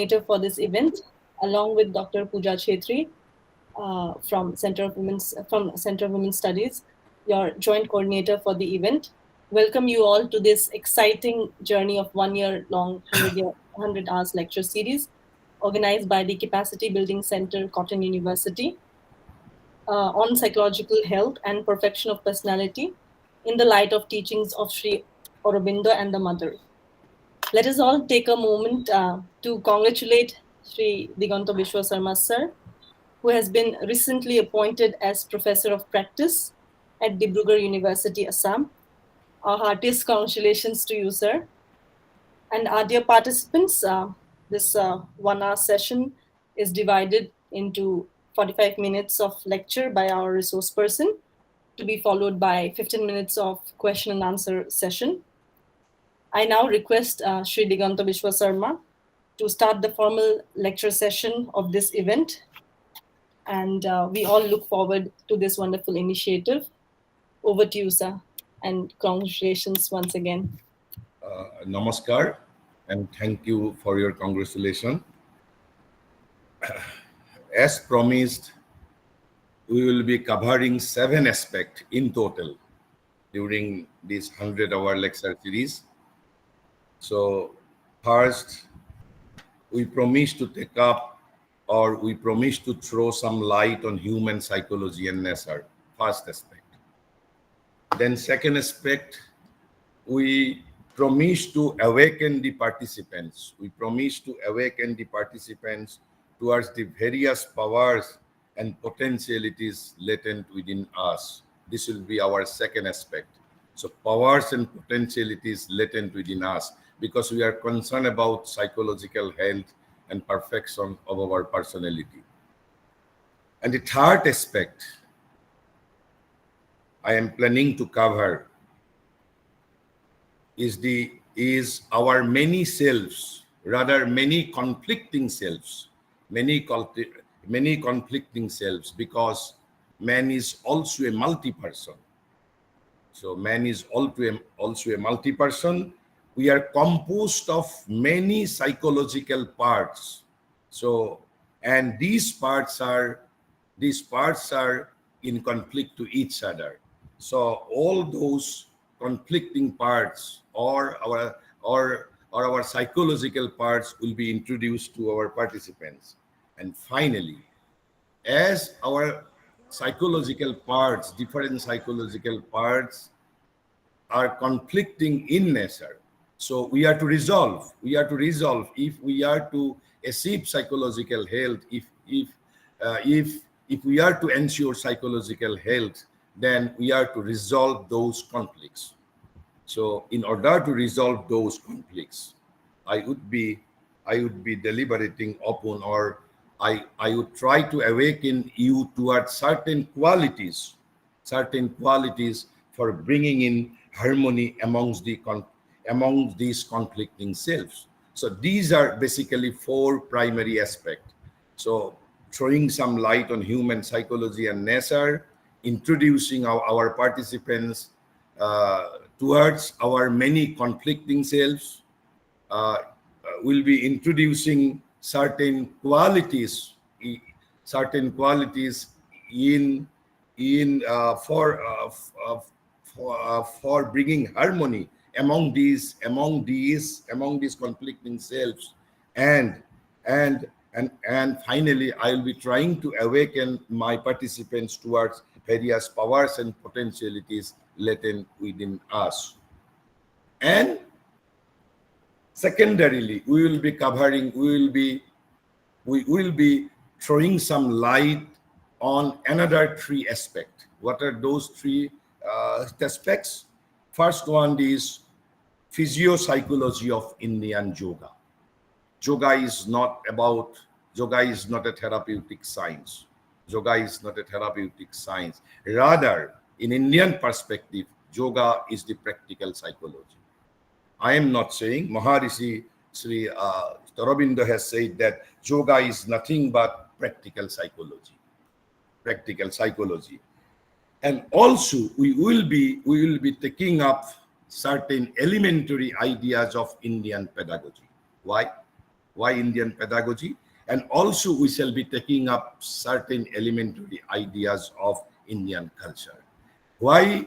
For this event, along with Dr. Pooja Chetri from Center of Women's Studies, your joint coordinator for the event. Welcome you all to this exciting journey of 1 year long 100 hours lecture series organized by the Capacity Building Center, Cotton University, on psychological health and perfection of personality in the light of teachings of Sri Aurobindo and the Mother. Let us all take a moment to congratulate Sri Diganta Biswa Sarma sir, who has been recently appointed as Professor of Practice at Dibrugarh University, Assam. Our heartiest congratulations to you, sir. And our dear participants, this 1 hour session is divided into 45 minutes of lecture by our resource person, to be followed by 15 minutes of question and answer session. I now request Sri Diganta Biswa Sarma to start the formal lecture session of this event. And we all look forward to this wonderful initiative. Over to you, sir. And congratulations once again. Namaskar, and thank you for your congratulations. As promised, we will be covering 7 aspects in total during this 100-hour lecture series. So first, we promise to take up, or we promise to throw some light on human psychology and nature, first aspect. Then second aspect, we promise to awaken the participants. We promise to awaken the participants towards the various powers and potentialities latent within us. This will be our second aspect. So powers and potentialities latent within us, because we are concerned about psychological health and perfection of our personality. And the third aspect I am planning to cover is our many selves, rather many conflicting selves, many conflicting selves, because man is also a multi-person. So man is also a multi-person. We are composed of many psychological parts. So, and these parts are in conflict to each other. So all those conflicting parts or our psychological parts will be introduced to our participants. And finally, as our psychological parts, different psychological parts are conflicting in nature, so we are to resolve if we are to achieve psychological health, if we are to ensure psychological health, then we are to resolve those conflicts. So in order to resolve those conflicts, I would be deliberating upon, or I would try to awaken you towards certain qualities for bringing in harmony amongst these conflicting selves. So these are basically 4 primary aspects. So throwing some light on human psychology and nature, introducing our participants towards our many conflicting selves, will be introducing certain qualities for bringing harmony among these conflicting selves, and finally I will be trying to awaken my participants towards various powers and potentialities latent within us. And secondarily, we will be throwing some light on another 3 aspects. What are those 3 aspects? First one is physiopsychology of Indian yoga. Yoga is not a therapeutic science. Yoga is not a therapeutic science. Rather, in Indian perspective, yoga is the practical psychology. I am not saying, Maharishi Sri Aurobindo has said that yoga is nothing but practical psychology. And also we will be taking up certain elementary ideas of Indian pedagogy. Why? why Indian pedagogy, and also we shall be taking up certain elementary ideas of Indian culture. Why,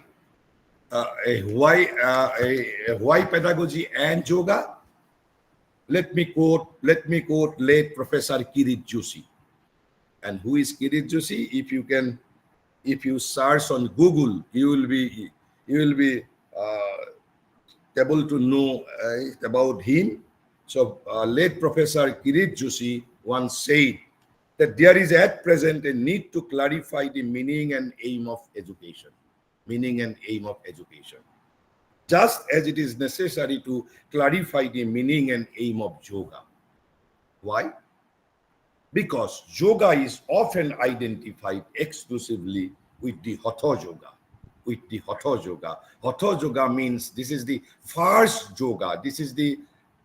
why pedagogy and yoga? Let me quote late Professor Kirit Joshi. And who is Kirit Joshi? If you search on Google, you will be able to know about him. So, late Professor Kirit Joshi once said that there is at present a need to clarify the meaning and aim of education. Meaning and aim of education. Just as it is necessary to clarify the meaning and aim of yoga. Why? Because yoga is often identified exclusively with the Hatha yoga. With the Hatha yoga. Hatha yoga means this is the first yoga. This is the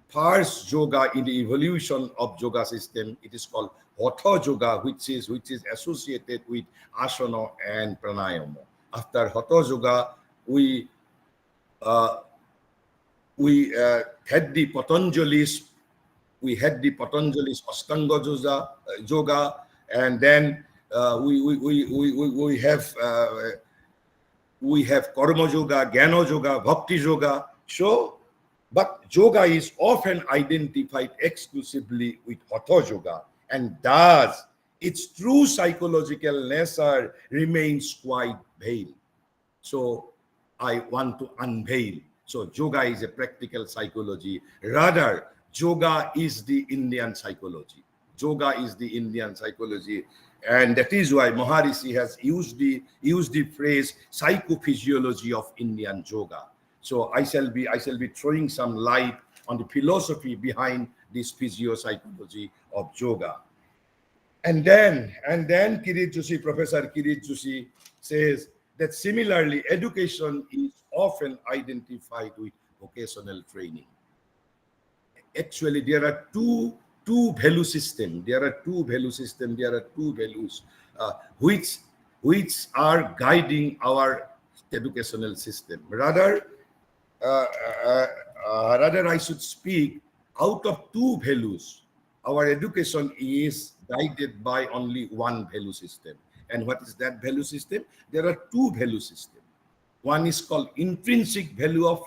first yoga in the evolution of yoga system. It is called Hatha yoga, which is associated with asana and pranayama. After Hatha yoga, we uh, had the Patanjali's Ashtanga yoga, and then we have Karma yoga, Jnana yoga, Bhakti yoga. So, but yoga is often identified exclusively with Hatha yoga, and thus its true psychological nature remains quite veiled. So I want to unveil. So yoga is a practical psychology. Rather, yoga is the Indian psychology. Yoga is the Indian psychology. And that is why Maharishi has used the phrase psychophysiology of Indian yoga. So I shall be throwing some light on the philosophy behind this physiopsychology of yoga. And then Professor Kirit Joshi says that similarly, education is often identified with vocational training. Actually, there are two value system. There are two value system. There are two values uh, which are guiding our educational system. Uh, rather I should speak out of two values. Our education is guided by only one value system. And what is that value system? There are two value systems. One is called intrinsic value of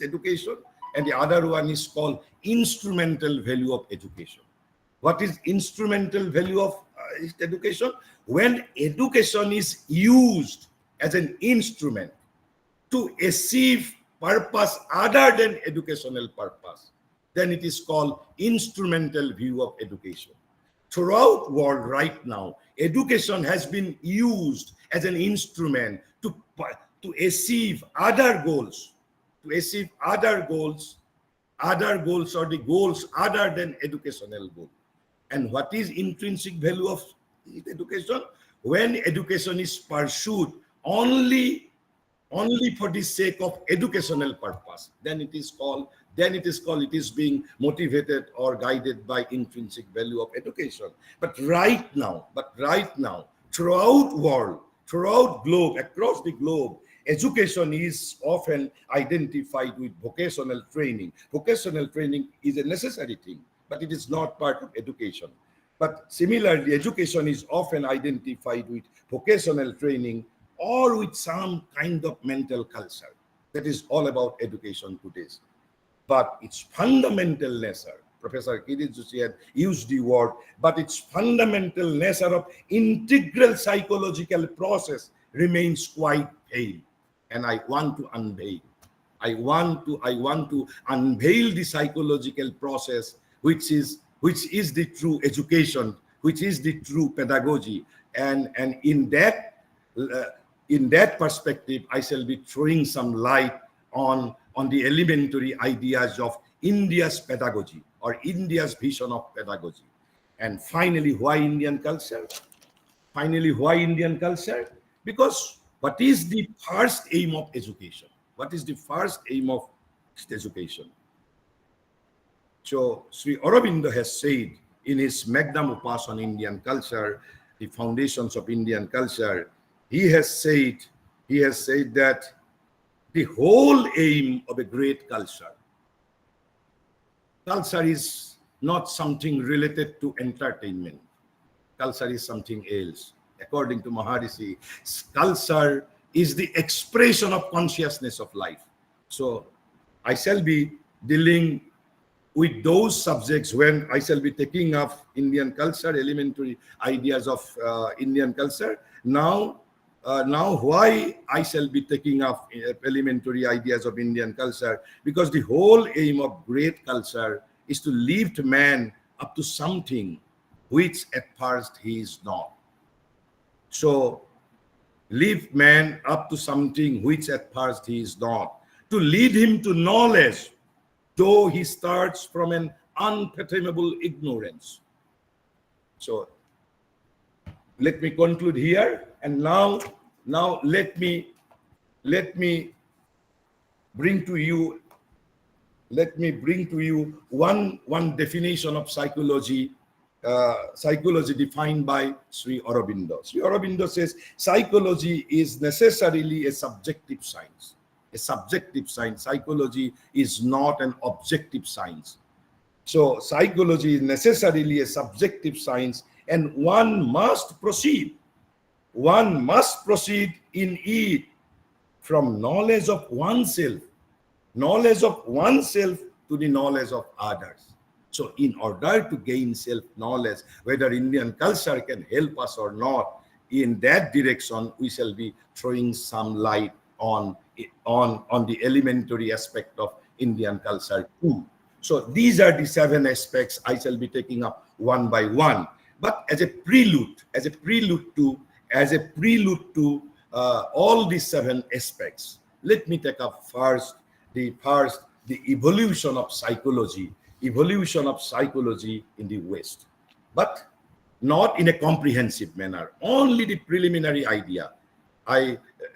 education, and the other one is called instrumental value of education. What is instrumental value of education? When education is used as an instrument to achieve purpose other than educational purpose, then it is called instrumental view of education. Throughout world right now, education has been used as an instrument to achieve other goals, other goals or the goals other than educational goal. And what is intrinsic value of education? When education is pursued only for the sake of educational purpose, then it is called it is being motivated or guided by intrinsic value of education. But right now, throughout world, throughout globe, across the globe, education is often identified with vocational training. Vocational training is a necessary thing, but it is not part of education. But similarly, education is often identified with vocational training or with some kind of mental culture. That is all about education today. But its fundamental nature, Professor Kirit Joshi had used the word, but its fundamental nature of integral psychological process remains quite pale. And I want to unveil. I want to unveil the psychological process which is the true education, which is the true pedagogy. And in that perspective, I shall be throwing some light on the elementary ideas of India's pedagogy or India's vision of pedagogy. And finally, why Indian culture? Finally, why Indian culture? Because what is the first aim of education? What is the first aim of education? So Sri Aurobindo has said in his Magnum Opus on Indian culture, the foundations of Indian culture, he has said that the whole aim of a great culture is not something related to entertainment. Culture is something else. According to Maharishi, culture is the expression of consciousness of life. So I shall be dealing with those subjects when I shall be taking up Indian culture, elementary ideas of Indian culture. Now why I shall be taking up elementary ideas of Indian culture? Because the whole aim of great culture is to lift man up to something which at first he is not. So lift man up to something which at first he is not, to lead him to knowledge, though he starts from an unfathomable ignorance. So let me conclude here, and now let me bring to you one definition of psychology. Psychology defined by Sri Aurobindo. Sri Aurobindo says psychology is necessarily a subjective science. A subjective science. Psychology is not an objective science. So psychology is necessarily a subjective science, and one must proceed in it from knowledge of oneself to the knowledge of others. So in order to gain self-knowledge, whether Indian culture can help us or not, in that direction, we shall be throwing some light on the elementary aspect of Indian culture too. So these are the 7 aspects I shall be taking up one by one. But as a prelude to all these 7 aspects, let me take up first the evolution of psychology in the West, but not in a comprehensive manner, only the preliminary idea.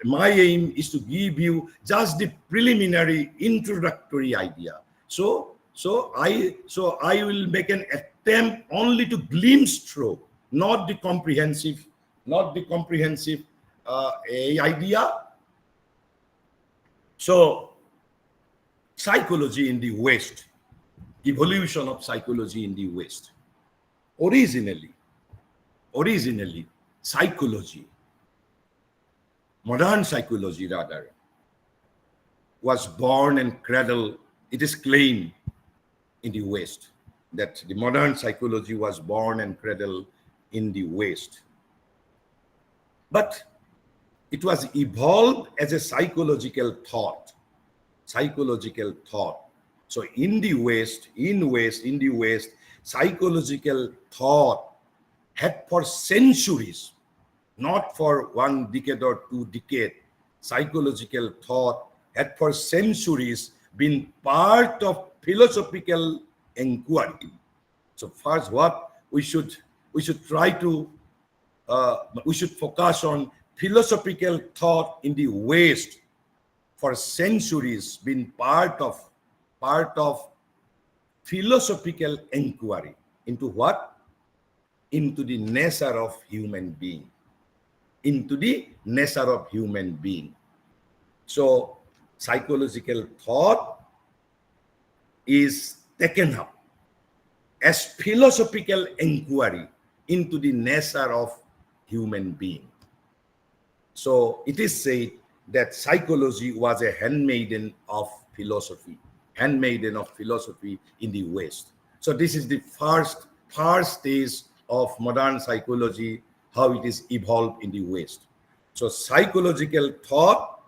My aim is to give you just the preliminary introductory idea. So I will make an attempt only to glimpse through, not the comprehensive idea. So psychology in the West, evolution of psychology in the West. Originally, psychology, modern psychology rather, was born and cradled, it is claimed in the West, that the modern psychology was born and cradled in the West. But it was evolved as a psychological thought. So in the West, psychological thought had for centuries, not for 1 decade or 2 decades, psychological thought had for centuries been part of philosophical inquiry. So first, what we should try to we should focus on philosophical thought in the West for centuries been part of philosophical inquiry into what? Into the nature of human being. So psychological thought is taken up as philosophical inquiry into the nature of human being. So it is said that psychology was a handmaiden of philosophy in the West. So this is the first stage of modern psychology, how it is evolved in the West. So psychological thought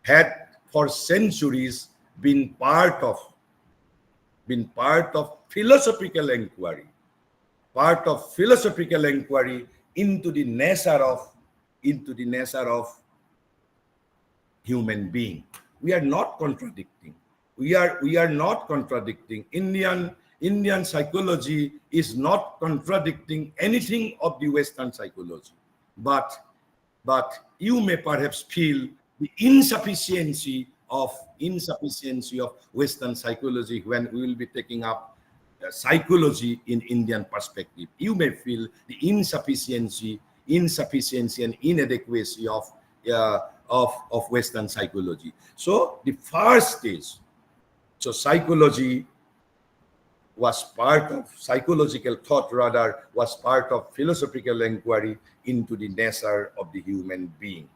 had for centuries been part of philosophical inquiry, into the nature of human being. We are not contradicting. Indian psychology is not contradicting anything of the Western psychology. But you may perhaps feel the insufficiency of Western psychology when we will be taking up psychology in Indian perspective. You may feel the insufficiency and inadequacy of Western psychology. So the first stage, so psychology was part of psychological thought, rather was part of philosophical inquiry into the nature of the human being.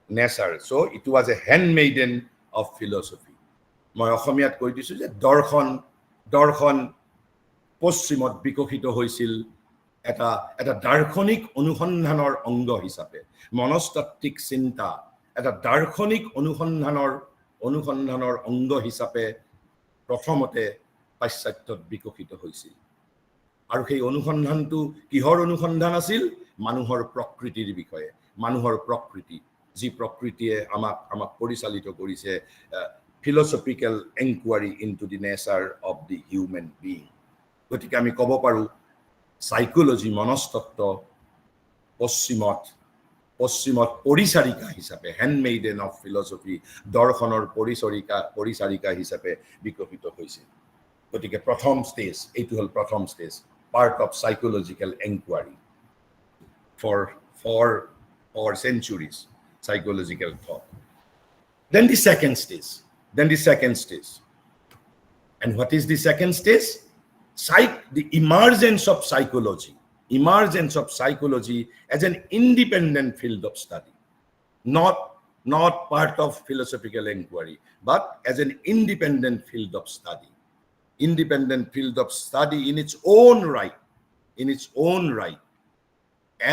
Nature. So it was a handmaiden of philosophy. মই অসমীয়াত কৈ দিছো যে দৰ্শন পশ্চিমত বিকশিত হৈছিল এটা দাৰ্শনিক অনুসন্ধানৰ অংগ হিচাপে, মনস্তাত্ত্বিক চিন্তা এটা দাৰ্শনিক অনুসন্ধানৰ অংগ হিচাপে প্ৰথমতে পাশ্চাত্যত বিকশিত হৈছিল। আৰু সেই অনুসন্ধানটো কিহৰ অনুসন্ধান আছিল? মানুহৰ প্ৰকৃতিৰ বিষয়ে, মানুহৰ প্ৰকৃতি, যি প্ৰকৃতিয়ে আমাক পৰিচালিত কৰিছে, philosophical inquiry into the nature of the human being. গতিকে আমি ক'ব পাৰো সাইকোলজি, মনস্তত্ত্ব পশ্চিমত পৰিচাৰিকা হিচাপে, হ্যান্ডমেইডেন অফ ফিলসফি, দৰ্শনৰ পৰিচাৰিকা হিচাপে বিকশিত হৈছিল। গতিকে প্ৰথম ষ্টেজ, এইটো হ'ল প্ৰথম stage, part of psychological enquiry for centuries, psychological thought. Then the second stage. And what is the second stage? The emergence of psychology as an independent field of study, not part of philosophical inquiry, but as an independent field of study in its own right,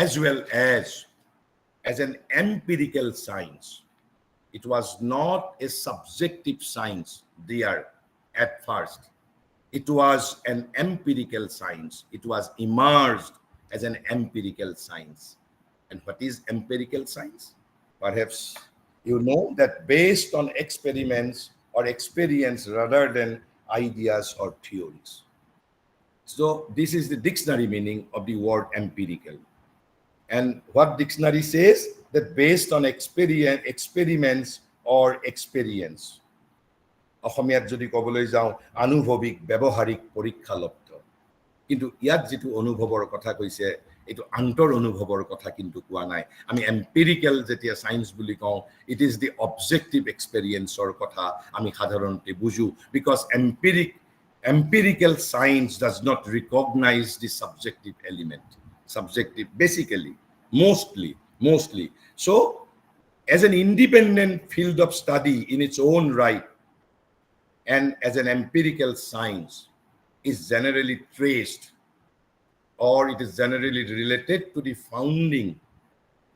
as well as an empirical science. It was not a subjective science there at first. It was an empirical science. It was emerged as an empirical science. And what is empirical science? Perhaps you know that based on experiments or experience rather than ideas or theories. So this is the dictionary meaning of the word empirical. And what dictionary says? That based on experiments or experience. অসমীয়াত যদি ক'বলৈ যাওঁ আনুভৱিক ব্যৱহাৰিক পৰীক্ষালব্ধ, কিন্তু ইয়াত যেটো অনুভৱৰ কথা কৈছে এটো আন্তৰ অনুভৱৰ কথা কিন্তু কোৱা নাই। আমি এম্পিৰিক্যাল যেতিয়া সায়েন্স বুলি কওঁ, ইট ইজ দি অবজেক্টিভ এক্সপেৰিয়েন্সৰ কথা আমি সাধাৰণতে বুজো, because empirical science does not recognize the subjective element. Subjective, basically, mostly. So, as an independent field of study in its own right, and as an empirical science, is generally traced, or it is generally related to the founding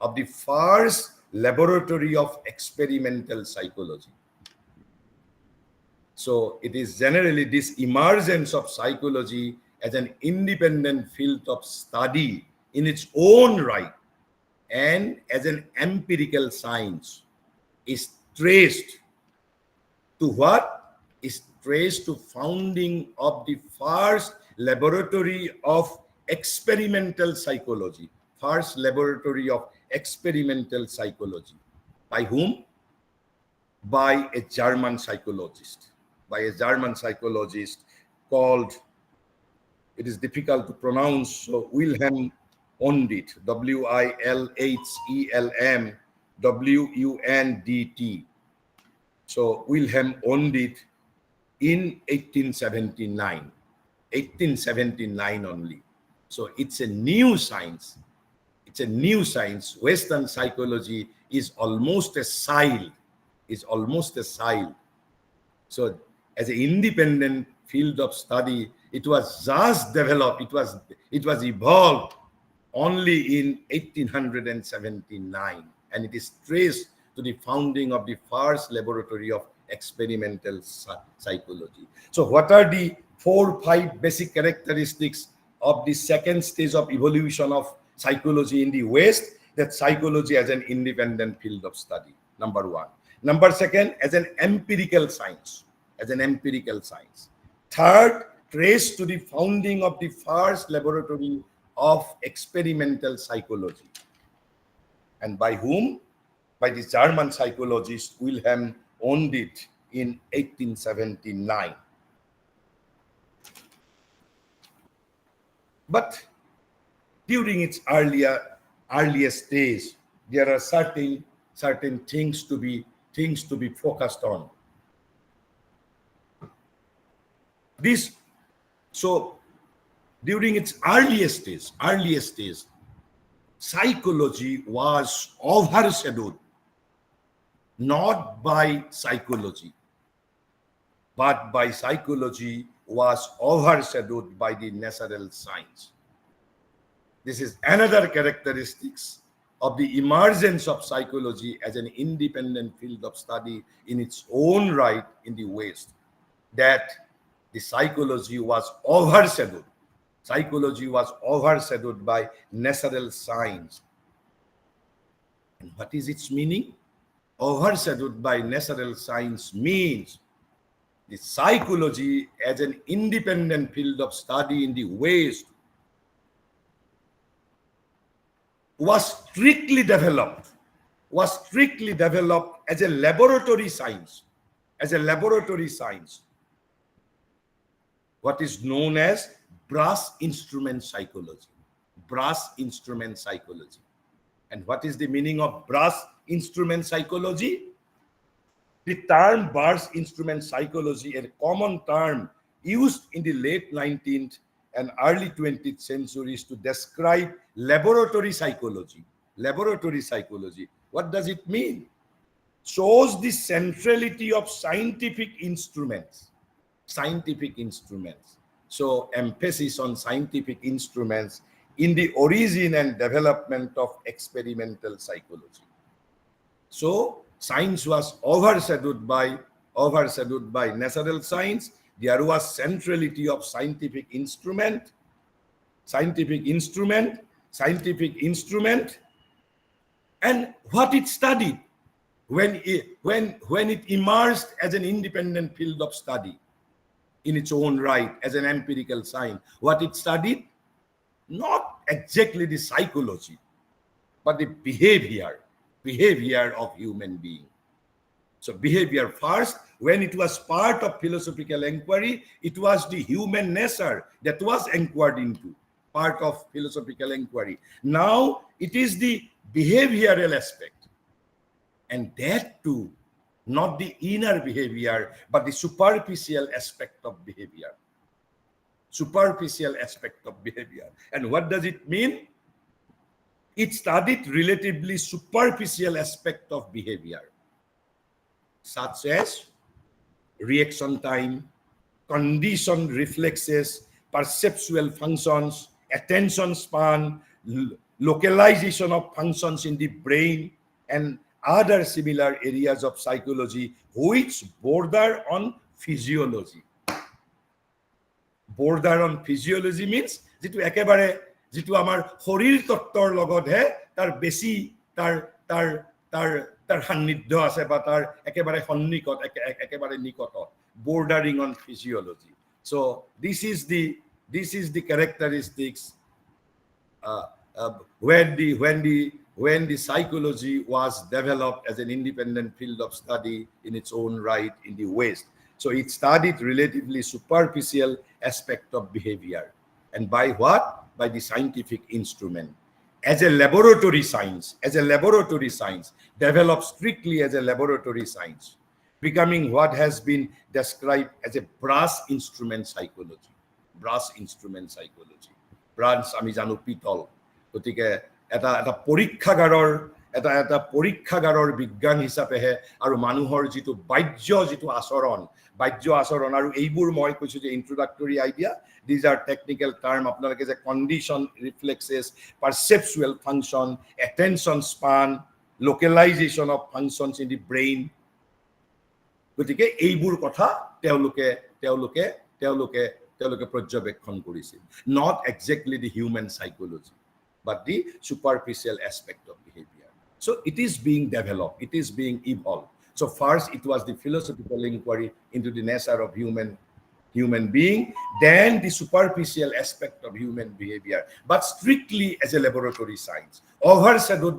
of the first laboratory of experimental psychology. So it is generally this emergence of psychology as an independent field of study in its own right and as an empirical science is traced to what? Is traced to founding of the first laboratory of experimental psychology. First laboratory of experimental psychology. By whom? By a German psychologist. Called, it is difficult to pronounce, so Wilhelm Wundt, Wilhelm Wundt. So Wilhelm Wundt in 1879 only. So it's a new science. Western psychology is almost a child. So as an independent field of study, it was just developed, it was evolved only in 1879, and it is traced to the founding of the first laboratory of experimental psychology. So what are the 4-5 basic characteristics of the second stage of evolution of psychology in the West? That psychology as an independent field of study, number one. Number second, as an empirical science. Third, traced to the founding of the first laboratory of experimental psychology. And by whom? By the German psychologist Wilhelm Wundt in 1879. But during its earlier stage, there are certain things to be focused on. This, so during its earliest stage, psychology was overshadowed not by psychology, but by psychology was overshadowed by the natural science. This is another characteristics of the emergence of psychology as an independent field of study in its own right in the West, that the psychology was overshadowed. Psychology was overshadowed by natural science. And what is its meaning? Overshadowed by natural science means the psychology as an independent field of study in the West was strictly developed as a laboratory science, what is known as brass instrument psychology. And what is the meaning of brass instrument psychology? The term brass instrument psychology, a common term used in the late 19th and early 20th centuries to describe laboratory psychology. What does it mean? Shows the centrality of scientific instruments. So emphasis on scientific instruments in the origin and development of experimental psychology. So science was overshadowed by natural science. There was centrality of scientific instrument, and what it studied when it emerged as an independent field of study in its own right as an empirical science. What it studied, not exactly the psychology, but the behavior of human being. So behavior first, when it was part of philosophical inquiry, it was the human nature that was inquired into, part of philosophical inquiry. Now it is the behavioral aspect, and that too, not the inner behavior, but the superficial aspect of behavior. And what does it mean? It studied relatively superficial aspect of behavior, such as reaction time, conditioned reflexes, perceptual functions, attention span, localization of functions in the brain, and other similar areas of psychology which border on physiology. Means যিটো আমাৰ শৰীৰ তত্ত্বৰ লগতহে তাৰ বেছি তাৰ সান্নিধ্য আছে বা তাৰ একেবাৰে সন্নিকট একেবাৰে নিকট, bordering on physiology. So this is the characteristics when the psychology was developed as an independent field of study in its own right in the West. So it studied relatively superficial aspect of behavior. And by what? By the scientific instrument. As a laboratory science, developed strictly as a laboratory science, becoming what has been described as a brass instrument psychology. Brass আমি জানো পিতল, গতিকে এটা পৰীক্ষাগাৰৰ বিজ্ঞান হিচাপেহে আৰু মানুহৰ যিটো বাহ্য আচৰণ আৰু এইবোৰ মই কৈছো যে ইন্ট্ৰোডাক্টৰী idea, these are technical term, আপোনালোকে যে condition reflexes, perceptual function, attention span, localization of functions in the brain, গতিকে এইবোৰ কথা তেওঁলোকে পৰ্যবেক্ষণ কৰিছিল, not exactly the human psychology, but the superficial aspect of behavior. So it is being developed, it is being evolved. So first it was the philosophical inquiry into the nature of human being, then the superficial aspect of human behavior, but strictly as a laboratory science, overshadowed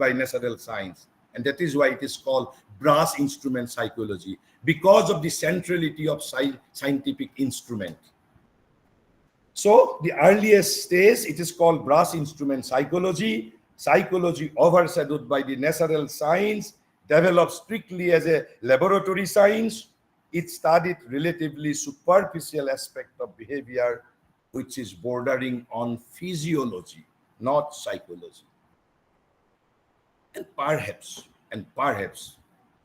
by natural science. And that is why it is called brass instrument psychology, because of the centrality of scientific instrument. So the earliest stage, it is called brass instrument psychology overshadowed by the natural science, developed strictly as a laboratory science, it studied relatively superficial aspect of behavior, which is bordering on physiology, not psychology. And perhaps,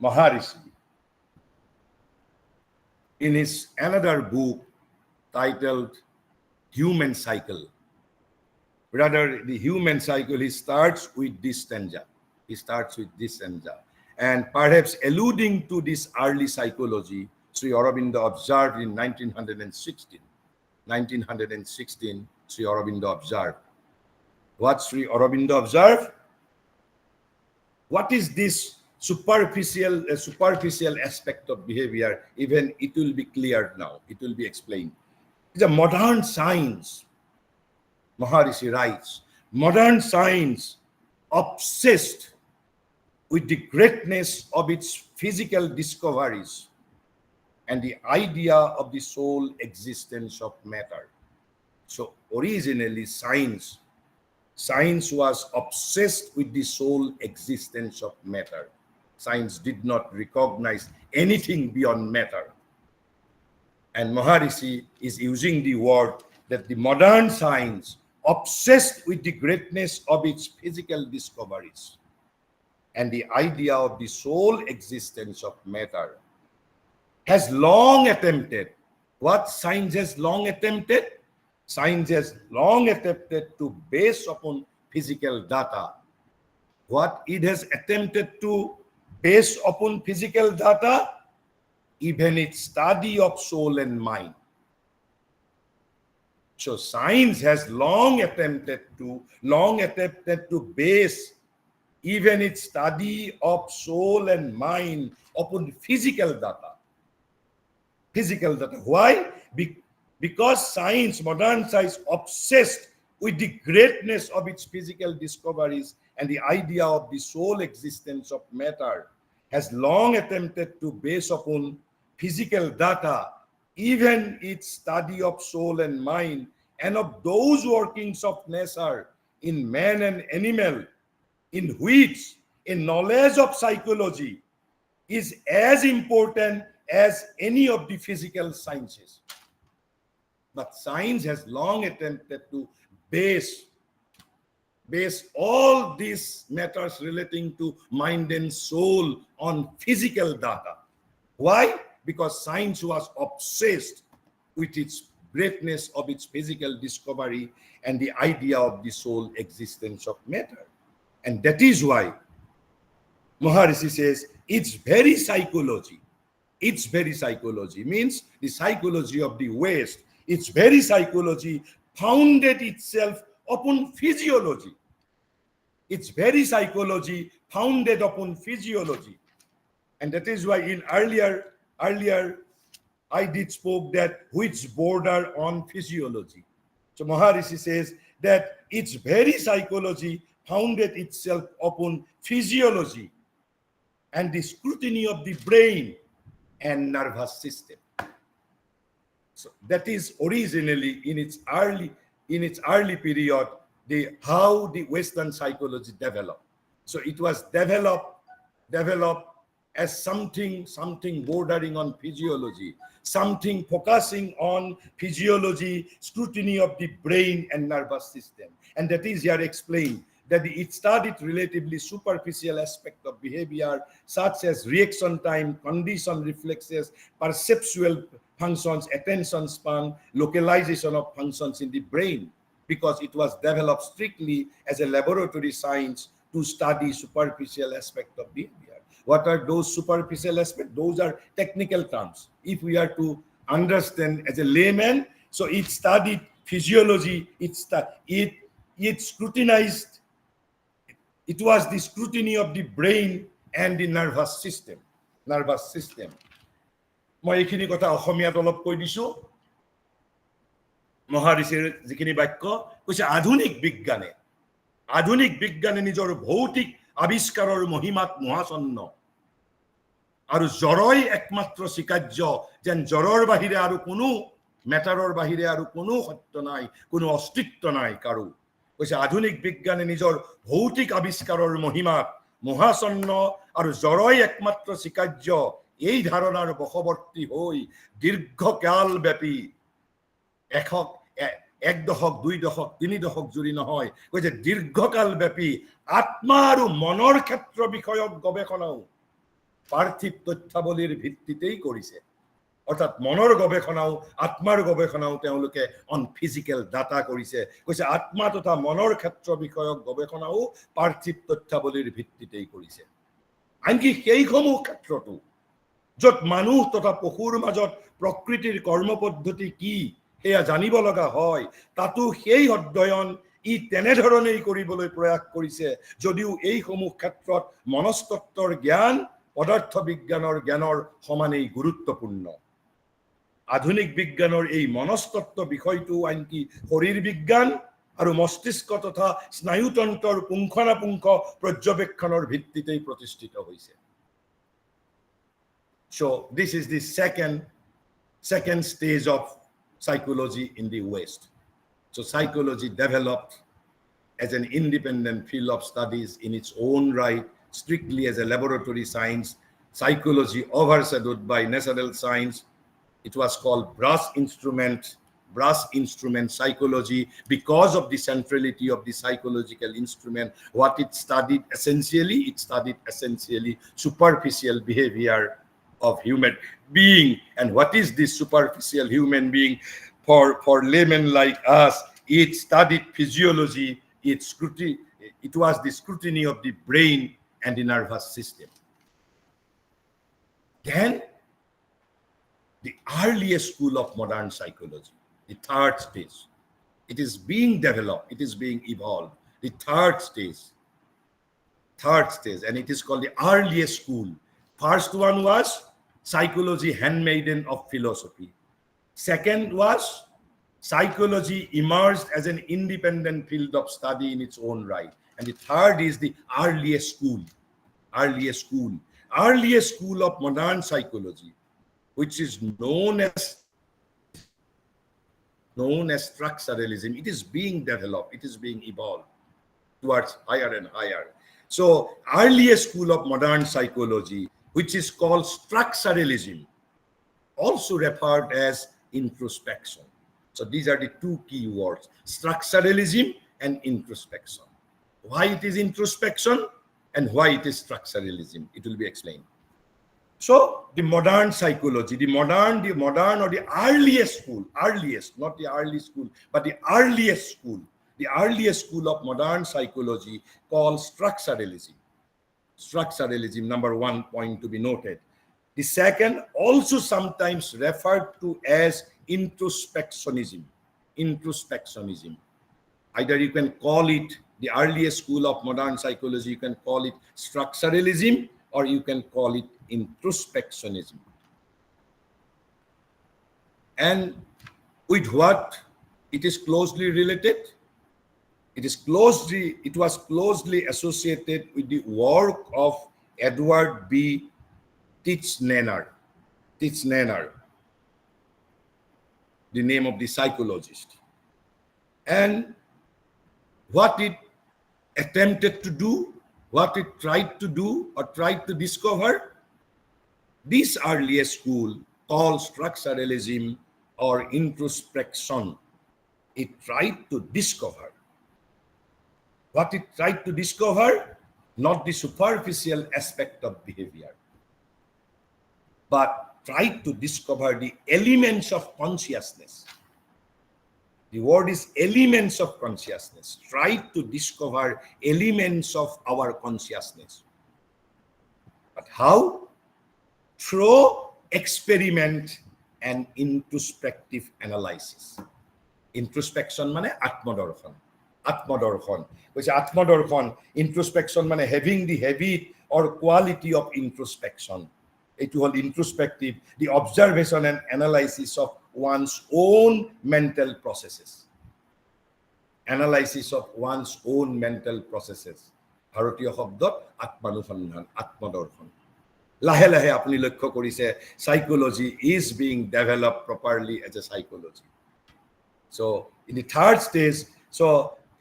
Maharishi, in his another book titled Human Cycle, rather the human cycle, he starts with this stanza. And perhaps alluding to this early psychology, Sri Aurobindo observed in 1916. 1916, Sri Aurobindo observed. What Sri Aurobindo observed? What is this superficial aspect of behavior? Even it will be cleared now. It will be explained. It's a modern science. Maharishi writes, modern science obsessed with the greatness of its physical discoveries and the idea of the sole existence of matter. So originally science was obsessed with the sole existence of matter. Science did not recognize anything beyond matter. And Maharishi is using the word that the modern science obsessed with the greatness of its physical discoveries and the idea of the sole existence of matter has long attempted. What science has long attempted? Science has long attempted to base upon physical data. What it has attempted to base upon physical data? Even its study of soul and mind. So science has long attempted to base even its study of soul and mind upon physical data. Why? Because science, modern science, obsessed with the greatness of its physical discoveries and the idea of the sole existence of matter, has long attempted to base upon physical data even its study of soul and mind and of those workings of nature in man and animal, in which a knowledge of psychology is as important as any of the physical sciences. But science has long attempted to base all these matters relating to mind and soul on physical data. Why? Because science was obsessed with its greatness of its physical discovery and the idea of the sole existence of matter. And that is why Maharishi says its very psychology means the psychology of the West, its very psychology founded itself upon physiology. Its very psychology founded upon physiology. And that is why in earlier I did spoke that which border on physiology. So Maharishi says that its very psychology founded itself upon physiology and the scrutiny of the brain and nervous system. So that is originally in its early period how the Western psychology developed. So it was developed as something bordering on physiology, something focusing on physiology, scrutiny of the brain and nervous system. And that is here explained that it studied relatively superficial aspect of behavior such as reaction time, condition reflexes, perceptual functions, attention span, localization of functions in the brain, because it was developed strictly as a laboratory science to study superficial aspect of behavior. What are those superficial aspects? Those are technical terms. If we are to understand as a layman, so it studied physiology, it scrutinized, it was the scrutiny of the brain and the nervous system. মই এইখিনি কথা অসমীয়াত অলপ কৈ দিছো মহাৰিষিৰ যিখিনি বাক্য কৈছে আধুনিক বিজ্ঞানে নিজৰ ভৌতিক আৱিষ্কাৰৰ মহিমাত মহাচন্ন আৰু জড়ই একমাত্ৰ স্বীকাৰ্য যেন জড়ৰ বাহিৰে আৰু কোনো মেটাৰৰ বাহিৰে আৰু কোনো সত্য নাই কোনো অস্তিত্ব নাই কাৰো কৈছে আধুনিক বিজ্ঞানে নিজৰ ভৌতিক আৱিষ্কাৰৰ মহিমাত মহাচন্ন আৰু জড়ই একমাত্ৰ স্বীকাৰ্য এই ধাৰণাৰ বশৱৰ্তী হৈ দীৰ্ঘকালব্যাপী এক দশক, 2 দশক, 3 দশক জুৰি নহয়, কৈছে দীৰ্ঘকালব্যাপী আত্মা আৰু মনৰ ক্ষেত্ৰ বিষয়ক গৱেষণাও পাৰ্থিৱ তথ্যাৱলীৰ ভিত্তিতেই কৰিছে। অৰ্থাৎ মনৰ গৱেষণাও আত্মাৰ গৱেষণাও তেওঁলোকে অন ফিজিকেল ডাটা কৰিছে। কৈছে আত্মা তথা মনৰ ক্ষেত্ৰ বিষয়ক গৱেষণাও পাৰ্থিৱ তথ্যাৱলীৰ ভিত্তিতেই কৰিছে। আনকি সেইসমূহ ক্ষেত্ৰতো য'ত মানুহ তথা পশুৰ মাজত প্ৰকৃতিৰ কৰ্মপদ্ধতি কি সেয়া জানিব লগা হয়, তাতো সেই অধ্যয়ন ই তেনেধৰণেই কৰিবলৈ প্ৰয়াস কৰিছে, যদিও এইসমূহ ক্ষেত্ৰত মনস্তত্বৰ জ্ঞান পদাৰ্থ বিজ্ঞানৰ জ্ঞানৰ সমানেই গুৰুত্বপূৰ্ণ। আধুনিক বিজ্ঞানৰ এই মনস্তত্ব বিষয়টো আনকি শৰীৰ বিজ্ঞান আৰু মস্তিষ্ক তথা স্নায়ুতন্ত্ৰৰ পুংখানুপুংখ পৰ্যবেক্ষণৰ ভিত্তিতেই প্ৰতিষ্ঠিত হৈছে। So this is the second stage of psychology in the West. So psychology developed as an independent field of studies in its own right, strictly as a laboratory science. Psychology overshadowed by natural science. It was called brass instrument psychology because of the centrality of the psychological instrument. What it studied essentially superficial behavior of human being. And what is this superficial human being? For laymen like us, it studied physiology, it was the scrutiny of the brain and the nervous system. Then the earliest school of modern psychology, the third stage, it is being developed, it is being evolved. The third stage, and it is called the earliest school. First one was psychology, handmaiden of philosophy. Second was psychology emerged as an independent field of study in its own right. And the third is the earliest school of modern psychology, which is known as structuralism. It is being developed, it is being evolved towards higher and higher. So earliest school of modern psychology, which is called structuralism, also referred as introspection. So these are the two key words, structuralism and introspection. Why it is introspection and why it is structuralism, it will be explained. So the modern psychology, the modern or the earliest school, not the early school, but the earliest school of modern psychology called structuralism. Structuralism, number one point to be noted. The second, also sometimes referred to as introspectionism. Either you can call it the earliest school of modern psychology, you can call it structuralism, or you can call it introspectionism. And with what it is closely related? It was closely associated with the work of Edward B. Titchener, the name of the psychologist. And what it attempted to do, what it tried to do or tried to discover, this earliest school called structuralism or introspection, it tried to discover. What it tried to discover, not the superficial aspect of behavior, but tried to discover the elements of consciousness. The word is elements of consciousness. Tried to discover elements of our consciousness. But how? Through experiment and introspective analysis. Introspection মানে আত্মদর্শন. Which আত্মদর্শন, introspection মানে having the habit or quality of introspection. It will introspective, the observation and analysis of one's own mental processes. ভাৰতীয় শব্দত আত্মানুসন্ধান, আত্মদৰ্শন। লাহে লাহে আপুনি লক্ষ্য কৰিছে psychology is being developed properly as a psychology. So in the third stage, so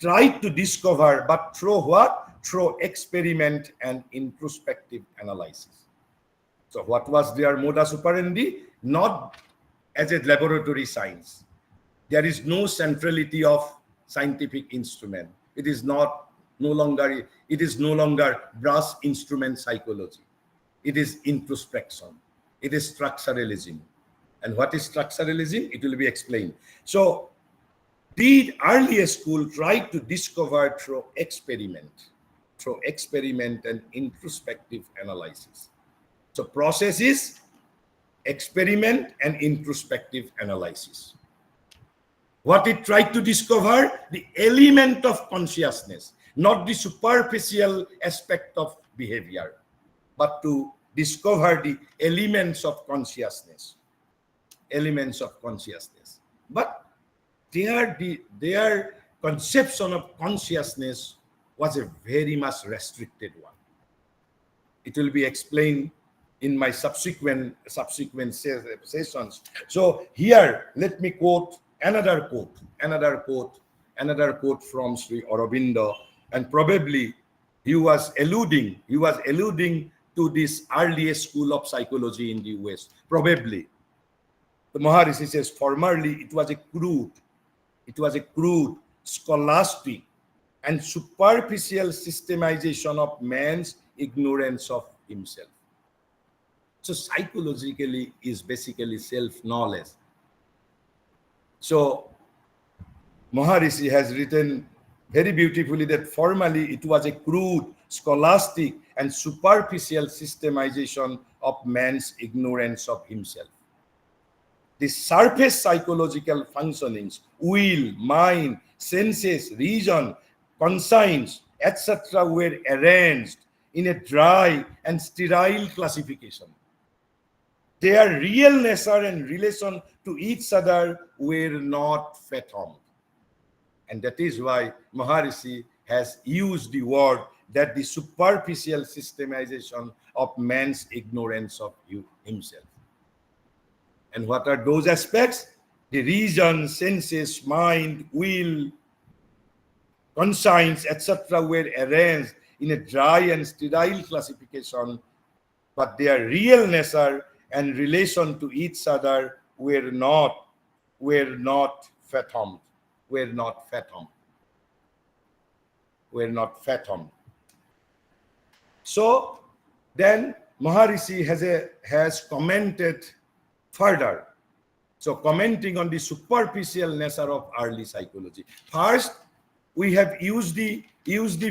try to discover, but through what? Through experiment and introspective analysis. So So what was their modus operandi? Not as a laboratory science. There is no centrality of scientific instrument. It is no longer brass instrument psychology. It is introspection. It is structuralism. And what is structuralism? It will be explained. So the earliest school tried to discover through experiment and introspective analysis. So process is experiment and introspective analysis. What it tried to discover? The element of consciousness, not the superficial aspect of behavior, but to discover the elements of consciousness. Elements of consciousness. But their conception of consciousness was a very much restricted one. It will be explained in my subsequent sessions. So here, let me quote another quote from Sri Aurobindo, and probably he was alluding to this earliest school of psychology in the West. Probably. The Maharishi says, formerly it was a crude, scholastic, and superficial systemization of man's ignorance of himself. So psychologically is basically self-knowledge. So Maharishi has written very beautifully that formerly it was a crude, scholastic, and superficial systemization of man's ignorance of himself. The surface psychological functionings, will, mind, senses, reason, conscience, etc. were arranged in a dry and sterile classification. Their real nature and relation to each other were not fathomed. And that is why Maharishi has used the word that the superficial systemization of man's ignorance of himself. And what are those aspects? The reason, senses, mind, will, conscience, etc. were arranged in a dry and sterile classification, but their real nature and relation to each other were not fathomed. So then Maharishi has commented further. So commenting on the superficial nature of early psychology. First, we have used the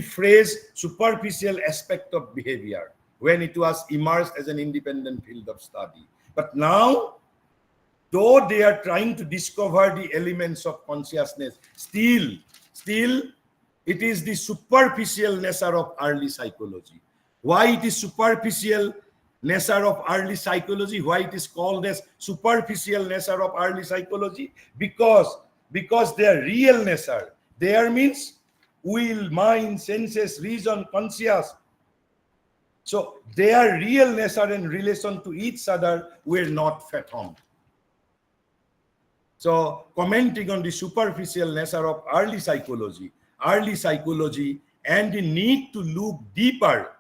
phrase superficial aspect of behavior when it was emerged as an independent field of study. But now, though they are trying to discover the elements of consciousness, still it is the superficial nature of early psychology. Why it is superficial nature of early psychology? Why it is called as superficial nature of early psychology? Because their real nature, there means will, mind, senses, reason, conscious. So their real nature and relation to each other were not fathomed. So commenting on the superficial nature of early psychology and the need to look deeper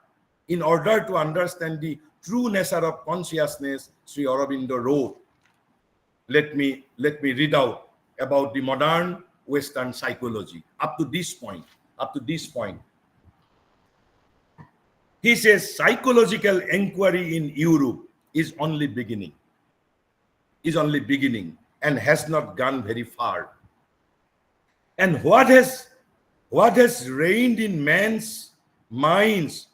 in order to understand the true nature of consciousness, Sri Aurobindo wrote. Let me read out about the modern Western psychology up to this point. He says psychological inquiry in Europe is only beginning and has not gone very far. And what has reigned in man's minds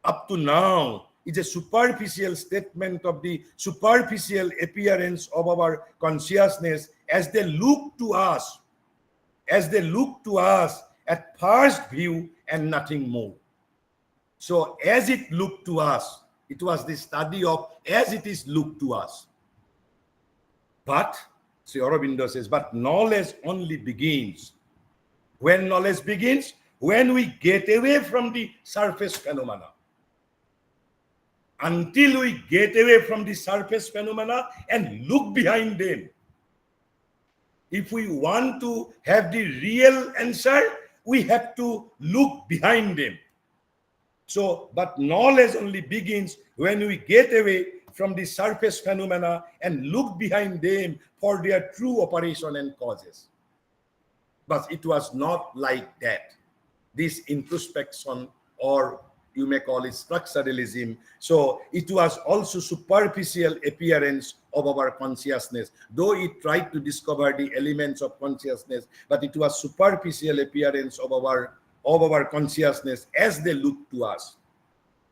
up to now is a superficial statement of the superficial appearance of our consciousness as they look to us at first view and nothing more. So as it looked to us, it was the study of as it is looked to us. But, Sri Aurobindo says, but knowledge only begins. When knowledge begins? When we get away from the surface phenomena. Until we get away from the surface phenomena and look behind them. If we want to have the real answer, we have to look behind them. So, but knowledge only begins when we get away from the surface phenomena and look behind them for their true operation and causes. But it was not like that. This introspection, or you may call it structuralism, so it was also superficial appearance of our consciousness. Though it tried to discover the elements of consciousness, but it was superficial appearance of our consciousness as they look to us.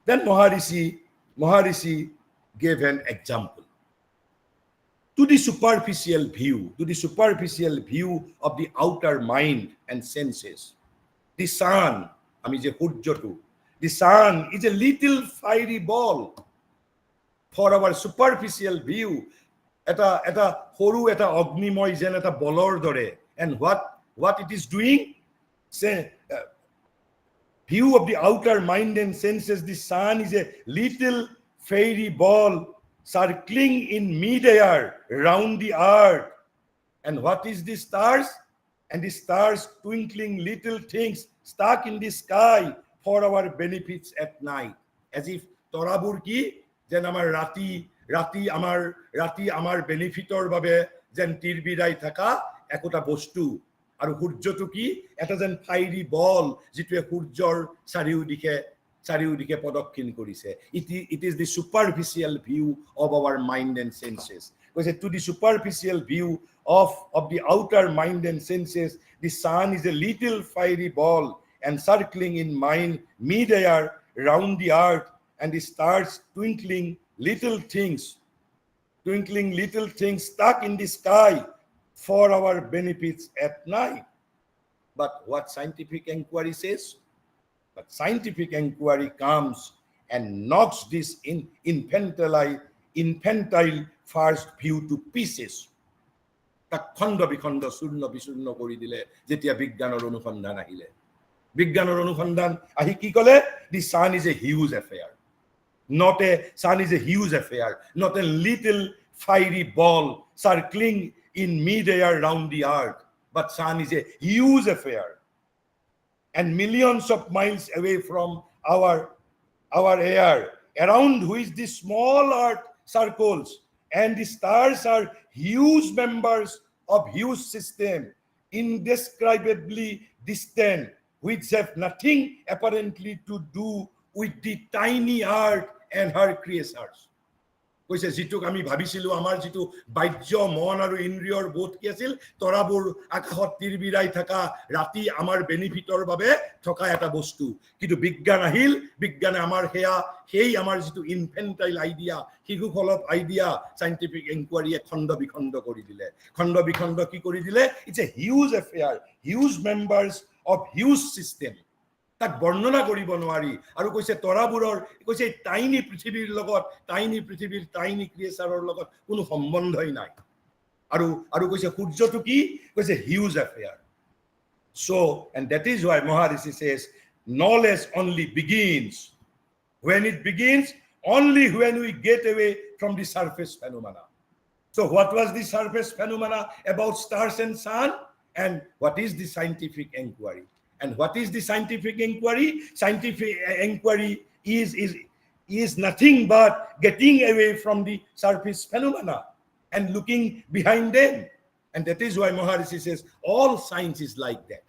Then Maharishi gave an example. To the superficial view of the outer mind and senses, the sun, the sun is a little fiery ball. For our superficial view, eta অগ্নিময় যেন এটা বলৰ দৰে, and what it is doing, say, view of the outer mind and senses, the sun is a little fiery ball circling in midair round the earth. And what is the stars? And the stars twinkling little things stuck in the sky for our benefits at night. As if তৰাবোৰ কি যেন আমাৰ ৰাতি আমাৰ বেনিফিটৰ বাবে যেন তিৰবিৰাই থকা একোটা বস্তু, আৰু সূৰ্যটো কি এটা যেন ফাইৰি বল যিটোৱে সূৰ্যৰ চাৰিওদিশে প্ৰদক্ষিণ কৰিছে. It is the superficial view of our mind and senses. Because to the superficial view of the outer mind and senses, the sun is a little fiery ball and circling in mid-air round the earth, and the stars twinkling little things stuck in the sky for our benefits at night. But what scientific inquiry says? But scientific inquiry comes and knocks this infantile first view to pieces. তাক খণ্ড বিখণ্ড চূৰ্ণ বিচূৰ্ণ কৰি দিলে যেতিয়া বিজ্ঞানৰ অনুসন্ধান আহিলে. বিজ্ঞানৰ অনুসন্ধান আহি কি ক'লে? The sun is a huge affair. Not a little fiery ball circling in mid-air round the earth, but sun is a huge affair. And millions of miles away from our air, around which the small earth circles, and the stars are huge members of huge system, indescribably distant, which have nothing apparently to do with the tiny earth and her creators. কৈছে যিটোক আমি ভাবিছিলো আমাৰ যিটো বাহ্য মন আৰু ইন্দ্ৰিয়ৰ বোধ কি আছিল, তৰাবোৰ আকাশত তিৰবিৰাই থকা ৰাতি আমাৰ বেনিফিটৰ বাবে থকা এটা বস্তু, কিন্তু বিজ্ঞান আহিল, বিজ্ঞানে আমাৰ সেই আমাৰ যিটো ইনফেন্টাইল আইডিয়া, শিশুসুলভ আইডিয়া, সাইন্টিফিক ইনকুৱাৰীয়ে খণ্ড বিখণ্ড কৰি দিলে. খণ্ড বিখণ্ড কি কৰি দিলে? It's a huge affair, huge members of huge system, তাক বৰ্ণনা কৰিব নোৱাৰি. আৰু কৈছে তৰাবোৰৰ, কৈছে টাইনি পৃথিৱীৰ লগত, টাইনি ক্ৰিয়েচাৰৰ লগত কোনো সম্বন্ধই নাই. আৰু কৈছে সূৰ্যটো কি? কৈছে huge affair. So, and that is why Maharishi says, knowledge only begins. When it begins, only when we get away from the surface phenomena. So what was the surface phenomena about stars and sun? And what is the scientific inquiry? And what is the scientific inquiry? Scientific inquiry is nothing but getting away from the surface phenomena and looking behind them. And that is why Maharishi says all science is like that.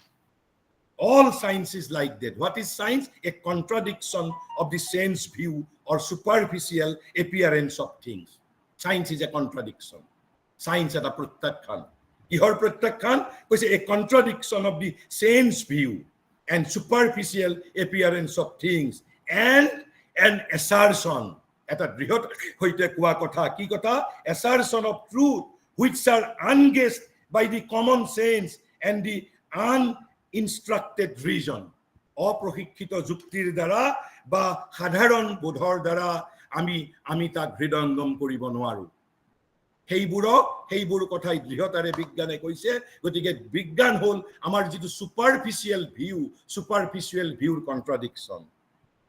All science is like that. What is science? A contradiction of the sense view or superficial appearance of things. Science is a contradiction. Science is a pratyakhan. Ihor pratyakhan was a contradiction of the sense view and superficial appearance of things, and an assertion, eta brihot hoite koa kotha ki kotha, assertion of truth which are unguessed by the common sense and the uninstructed reason. অপ্ৰশিক্ষিত যুক্তিৰ দ্বাৰা বা সাধাৰণ বোধৰ দ্বাৰা আমি তাক হৃদয়ঙ্গম কৰিব নোৱাৰো. সেইবোৰ কথাই দৃঢ়তাৰে বিজ্ঞানে কৈছে. গতিকে বিজ্ঞান হ'ল আমাৰ যিটো সুপাৰফিচিয়েল ভিউৰ কন্ট্ৰাডিকশ্যন.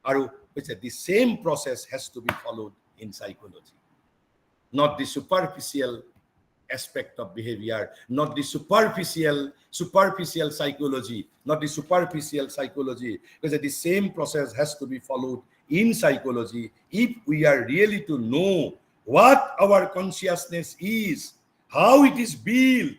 আৰু কৈছে the same process has to be followed in psychology. Not the superficial aspect of behavior, not the superficial psychology, because the same process has to be followed in psychology if we are really to know what our consciousness is, how it is built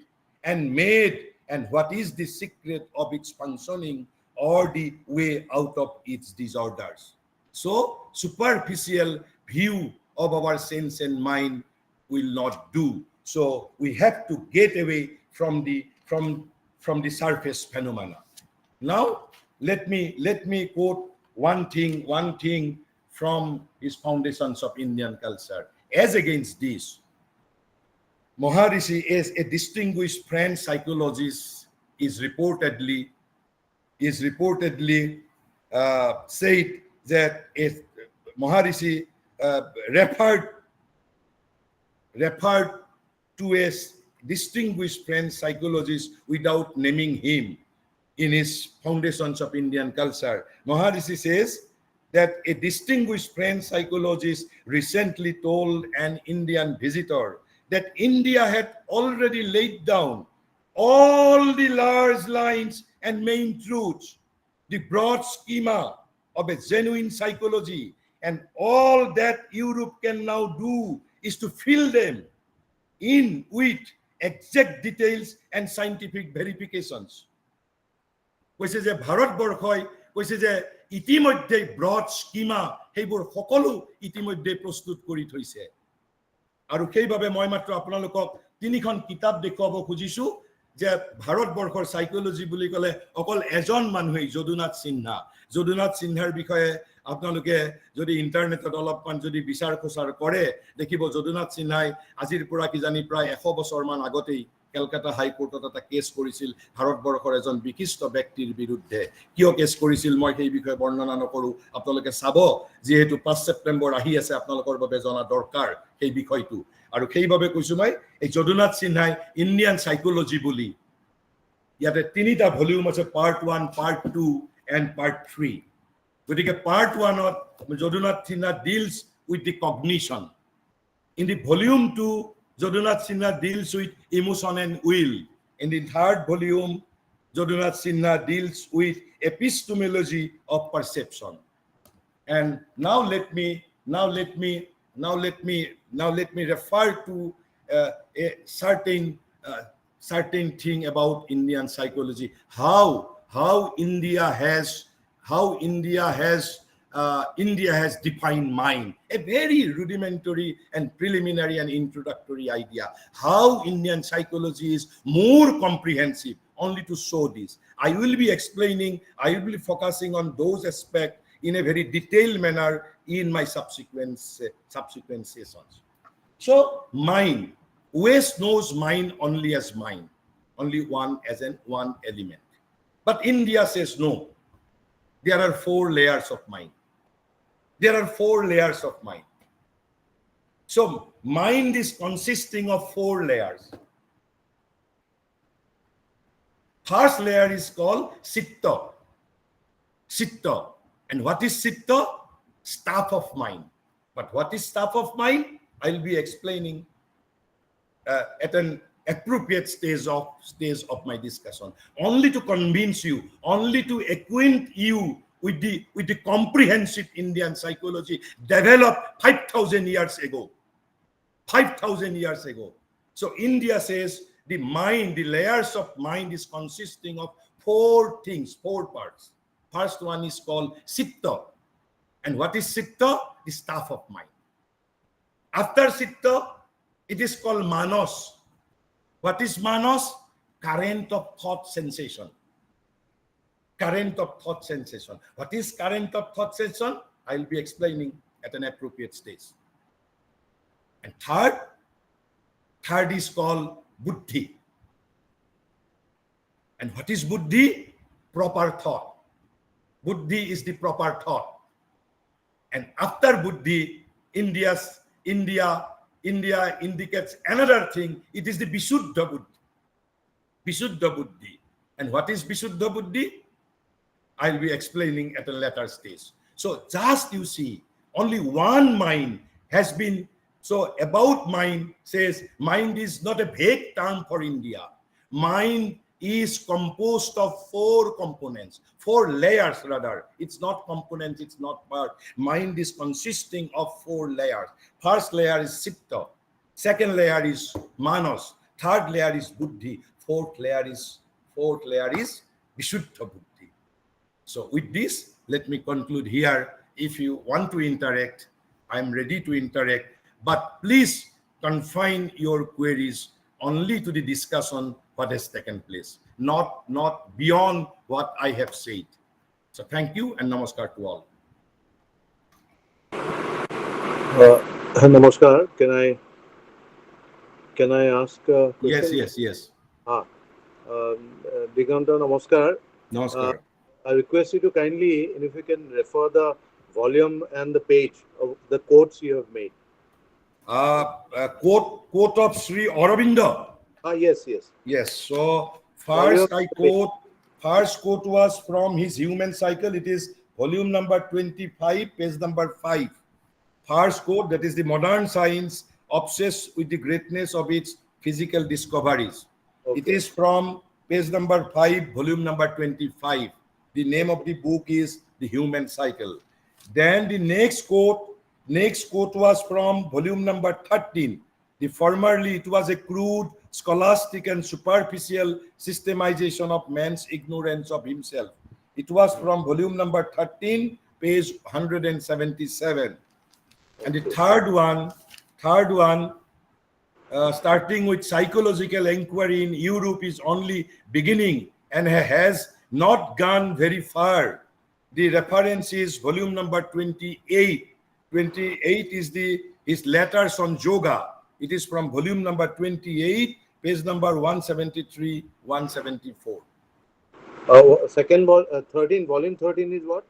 and made, and what is the secret of its functioning or the way out of its disorders. So, superficial view of our sense and mind will not do. So, we have to get away from the surface phenomena. Now, let me quote one thing from his Foundations of Indian Culture. As against this, Maharishi, is a distinguished French psychologist, is reportedly said that if Maharishi referred to a distinguished French psychologist without naming him in his Foundations of Indian Culture. Maharishi says that a distinguished French psychologist recently told an Indian visitor that India had already laid down all the large lines and main truths, the broad schema of a genuine psychology, and all that Europe can now do is to fill them in with exact details and scientific verifications. কৈছে যে ভাৰতবৰ্ষই কৈছে যে ইতিমধ্যে broad schema সেইবোৰ সকলো ইতিমধ্যে প্ৰস্তুত কৰি থৈছে। আৰু সেইভাবে মই মাত্ৰ আপোনালোকক তিনিখন কিতাপ দেখুৱাব খুজিছো যে ভাৰতবৰ্ষৰ সাইকোলজি বুলি ক'লে অকল এজন মানুহেই যদুনাথ সিনহাৰ বিষয়ে আপোনালোকে যদি ইন্টাৰনেটত অলপমান যদি বিচাৰ খোচাৰ কৰে দেখিব যদুনাথ সিনহাই আজিৰ পৰা কি জানি প্ৰায় 100 বছৰ মান আগতেই কলকাতা হাইকোৰ্টত এটা কেছ কৰিছিল ভাৰতবৰ্ষৰ এজন বিশিষ্ট ব্যক্তিৰ বিৰুদ্ধে। কিয় কেছ কৰিছিল মই সেই বিষয়ে বৰ্ণনা নকৰো, আপোনালোকে চাব, যেহেতু 5 ছেপ্টেম্বৰ আহি আছে আপোনালোকৰ বাবে জনা দৰকাৰ সেই বিষয়টো। আৰু সেইভাবে কৈছো মই এই যদুনাথ সিনহাই ইণ্ডিয়ান সাইকোলজি বুলি ইয়াতে তিনিটা ভলিউম আছে, পাৰ্ট 1, পাৰ্ট 2 এণ্ড পাৰ্ট 3। গতিকে পাৰ্ট 1ত Jadunath Sinha deals with the cognition. In the volume 2, Jadunath Sinha deals with emotion and will. In the third volume, Jadunath Sinha deals with epistemology of perception. And now let me refer to a certain thing about Indian psychology. How India has defined mind, a very rudimentary and preliminary and introductory idea. How Indian psychology is more comprehensive, only to show this. I will be explaining, I will be focusing on those aspects in a very detailed manner in my subsequent sessions. So, mind. West knows mind only as mind, only one as one element. But India says no. There are 4 layers of mind. There are 4 layers of mind. So, mind is consisting of 4 layers. First layer is called Citta. And what is Citta? Staff of mind. But what is staff of mind? I'll be explaining at an appropriate stage of my discussion. Only to convince you, only to acquaint you with the comprehensive Indian psychology developed 5,000 years ago. 5,000 years ago. So India says the mind, the layers of mind is consisting of 4 things, 4 parts. First one is called Citta. And what is Citta? The staff of mind. After Citta, it is called Manas. What is Manas? Current of thought sensation. Current of thought sensation. What is current of thought sensation? I'll be explaining at an appropriate stage. And third is called Buddhi. And what is Buddhi? Proper thought. Buddhi is the proper thought. And after Buddhi, India indicates another thing. It is the Vishuddha Buddhi. Vishuddha Buddhi. And what is Vishuddha Buddhi? I'll be explaining at a later stage. So just you see, only one mind has been, so about mind says, mind is not a vague term for India. Mind is composed of four components, four layers rather. It's not components, it's not part. Mind is consisting of four layers. First layer is Chitta. Second layer is Manas. Third layer is Buddhi. Fourth layer is Vishuddha Buddhi. So with this, let me conclude here. If you want to interact, I'm ready to interact, but please confine your queries only to the discussion what has taken place, not beyond what I have said. So thank you and namaskar to all. Namaskar. Can I ask a question? Yes. Ah, Diganta, namaskar. Namaskar. I request you to kindly, if you can refer the volume and the page of the quotes you have made. Quote of Sri Aurobindo. Yes. Yes. So Volume first quote was from his Human Cycle. It is volume number 25, page number 5. First quote, that is the modern science obsessed with the greatness of its physical discoveries. Okay. It is from page number 5, volume number 25. The name of the book is The Human Cycle. Then the next quote was from volume number 13. Formerly it was a crude, scholastic and superficial systemization of man's ignorance of himself. It was from volume number 13, page 177. And the third one, starting with psychological inquiry in Europe is only beginning and has not gone very far. The reference is volume number 28. 28 is his letters on yoga. It is from volume number 28, page number 173, 174. Volume 13 is what?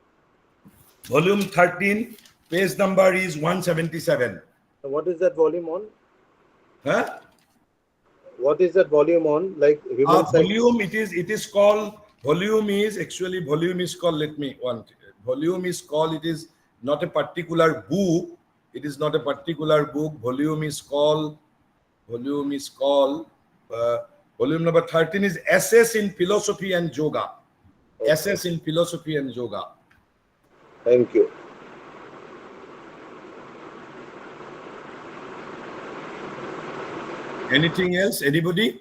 Volume 13, page number is 177. What is that volume on? Huh? What is that volume on? Like Human Cycle? Volume, it is called, volume is called, it is not a particular book. It is not a particular book. Volume number 13 is Essays in Philosophy and Yoga. Okay. Essays in Philosophy and Yoga. Thank you. Anything else? Anybody?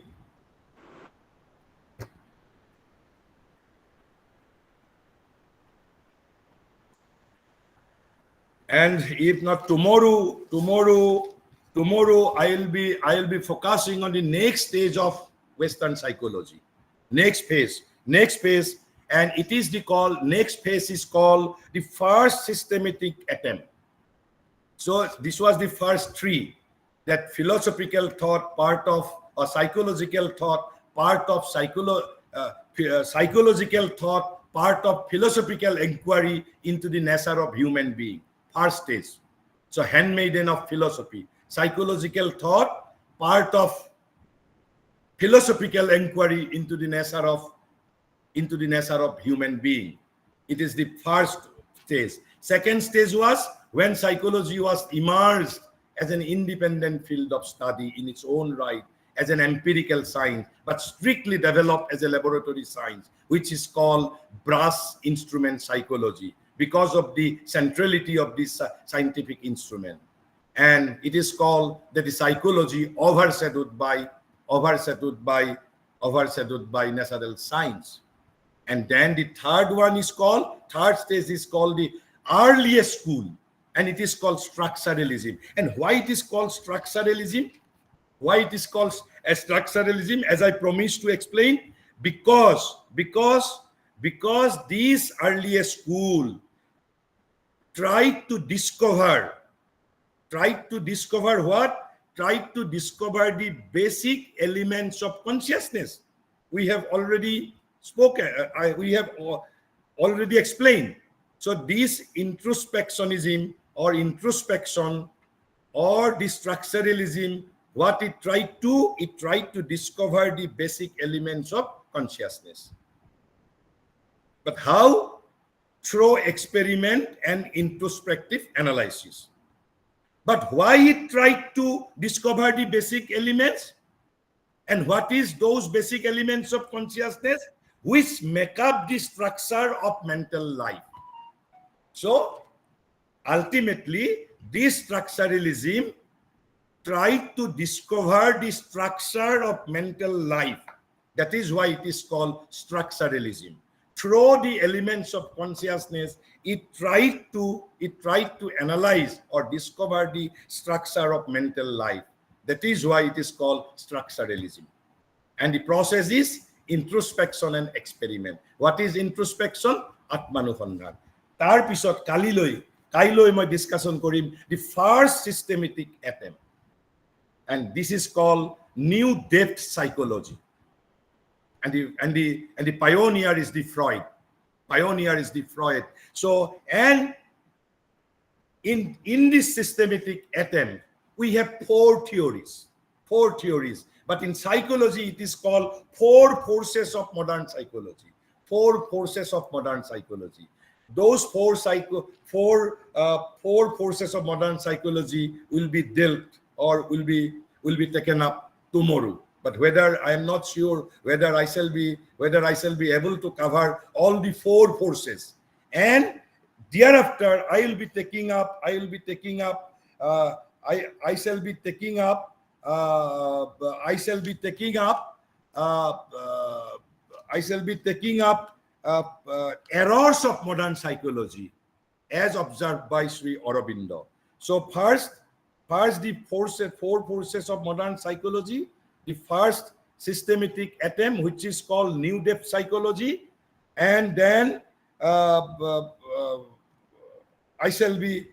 And if not tomorrow I'll be focusing on the next stage of Western psychology. Next phase, and it is next phase is called the first systematic attempt. So this was the first three, that philosophical thought part of, or psychological thought part of psychological thought part of philosophical inquiry into the nature of human being. First stage. So handmaiden of philosophy. Psychological thought part of philosophical inquiry into the nature of human being. It is the first stage. Second stage was when psychology was emerged as an independent field of study in its own right, as an empirical science, but strictly developed as a laboratory science, which is called brass instrument psychology, because of the centrality of this scientific instrument. And it is called that the psychology overshadowed by natural science. And then the third stage is called the earliest school, and it is called structuralism. And why it is called structuralism? As I promised to explain, because this earliest school tried to discover what? Tried to discover the basic elements of consciousness. We have already spoken, we have already explained. So this introspectionism or introspection or the structuralism, what it tried to discover the basic elements of consciousness. But how? Through experiment and introspective analysis. But why it tried to discover the basic elements And what is those basic elements of consciousness which make up the structure of mental life? So ultimately, this structuralism tried to discover the structure of mental life. That is why it is called structuralism. Through the elements of consciousness, it tried to analyze or discover the structure of mental life. That is why it is called structuralism. And the process is introspection and experiment. What is introspection? Atmanusandhan. Tar pisot kailoi moi discussion korim the first systematic attempt. And this is called new depth psychology. And the pioneer is the Freud. So, and in this systematic attempt, we have four theories. But in psychology, it is called four forces of modern psychology. Those four forces of modern psychology will be dealt or will be taken up tomorrow. But whether I am not sure whether I shall be able to cover all the four forces. And thereafter, I shall be taking up errors of modern psychology as observed by Sri Aurobindo. So first the four forces of modern psychology, the first systematic attempt, which is called new depth psychology, and then I shall be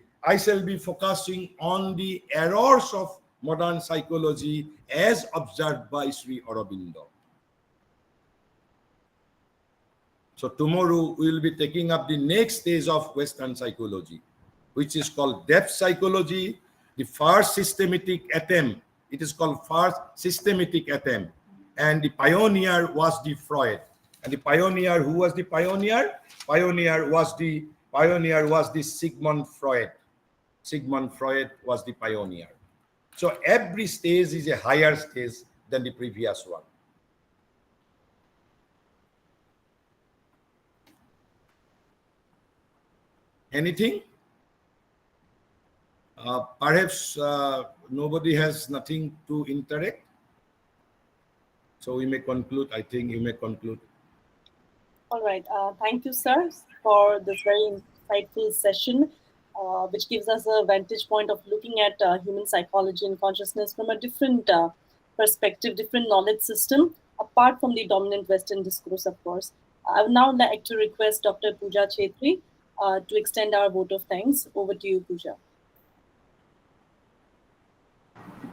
focusing on the errors of modern psychology as observed by Sri Aurobindo. So tomorrow we will be taking up the next stage of Western psychology, which is called depth psychology. The first systematic attempt, it is called first systematic attempt. And the pioneer was the Freud. And the pioneer, who was the pioneer? Pioneer was the Sigmund Freud. Sigmund Freud was the pioneer. So every stage is a higher stage than the previous one. Anything? Perhaps nobody has nothing to interact. So we may conclude. I think you may conclude. All right. Thank you, sir, for this very insightful session, which gives us a vantage point of looking at human psychology and consciousness from a different perspective, different knowledge system, apart from the dominant Western discourse, of course. I would now like to request Dr. Pooja Chhetri to extend our vote of thanks. Over to you, Pooja.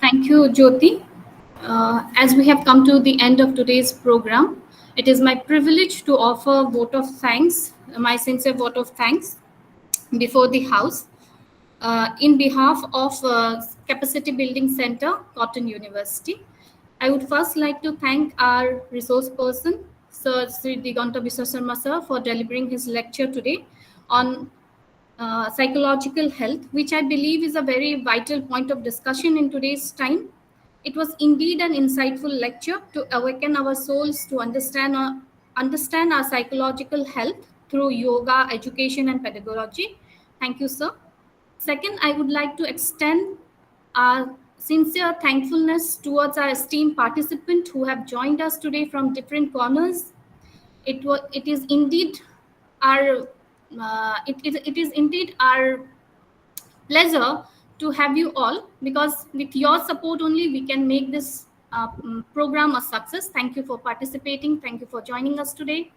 Thank you, Jyoti. As we have come to the end of today's program, it is my privilege to offer vote of thanks, my sincere vote of thanks before the House in behalf of Capacity Building Center, Cotton University. I would first like to thank our resource person, Sir Sri Diganta Biswa Sarma, sir, for delivering his lecture today on psychological health, which I believe is a very vital point of discussion in today's time. It was indeed an insightful lecture to awaken our souls to understand our psychological health through yoga, education, and pedagogy. Thank you, sir. Second, I would like to extend our sincere thankfulness towards our esteemed participants who have joined us today from different corners. It is indeed our pleasure to have you all, because with your support only we can make this program a success. Thank you for participating. Thank you for joining us today.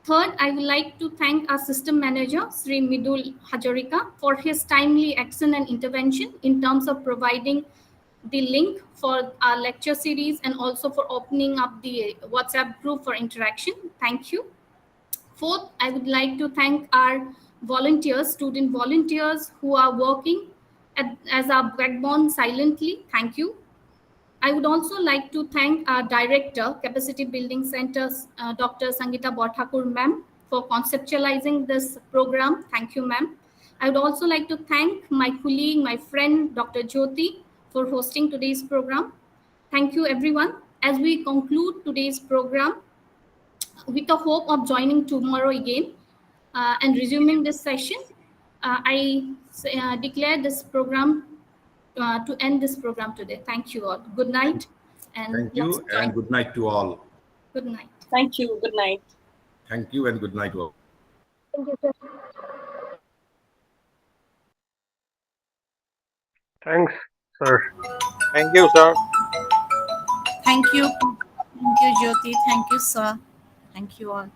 Third, I would like to thank our system manager, Sri Midul Hajarika, for his timely action and intervention in terms of providing the link for our lecture series and also for opening up the WhatsApp group for interaction. Thank you. Fourth, I would like to thank our volunteers, student volunteers who are working as our backbone silently. Thank you. I would also like to thank our director, Capacity Building Centers, Dr. Sangeeta Borthakur ma'am, for conceptualizing this program. Thank you, ma'am. I would also like to thank my colleague, my friend, Dr. Jyoti, for hosting today's program. Thank you, everyone. As we conclude today's program, with the hope of joining tomorrow again and resuming this session, I declare this program to end this program today. Thank you all. Good Thank, night, and thank let's you join. and good night to all. Good night. Thank you. Good night. Thank you and good night to all. Thank you, sir. Thanks, sir. Thank you, sir. Thank you. Thank you, Jyoti. Thank you, sir. Thank you all.